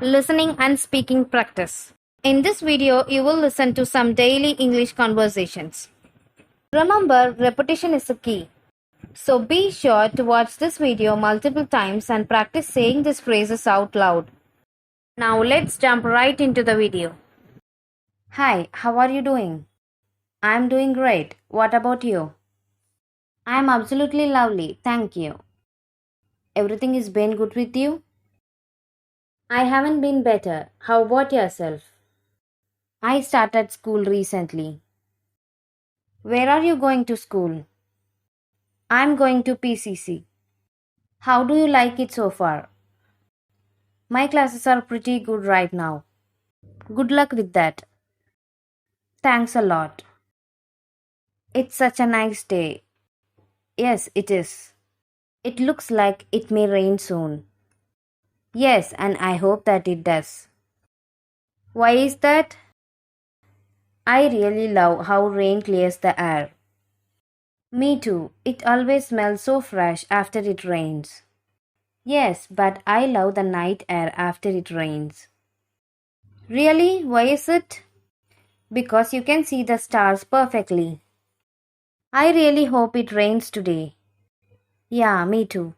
listening and speaking practice. In this video, you will listen to some daily English conversations. Remember, repetition is the key. So be sure to watch this video multiple times and practice saying these phrases out loud. Now let's jump right into the video. Hi, how are you doing? I'm doing great. What about you? I'm absolutely lovely, thank you. Everything is been good with you? I haven't been better. How about yourself? I started school recently. Where are you going to school? I'm going to PCC. How do you like it so far? My classes are pretty good right now. Good luck with that. Thanks a lot. It's such a nice day. Yes, it is. It looks like it may rain soon. Yes, and I hope that it does. Why is that? I really love how rain clears the air. Me too. It always smells so fresh after it rains. Yes, but I love the night air after it rains. Really? Why is it? Because you can see the stars perfectly. I really hope it rains today. Yeah, me too.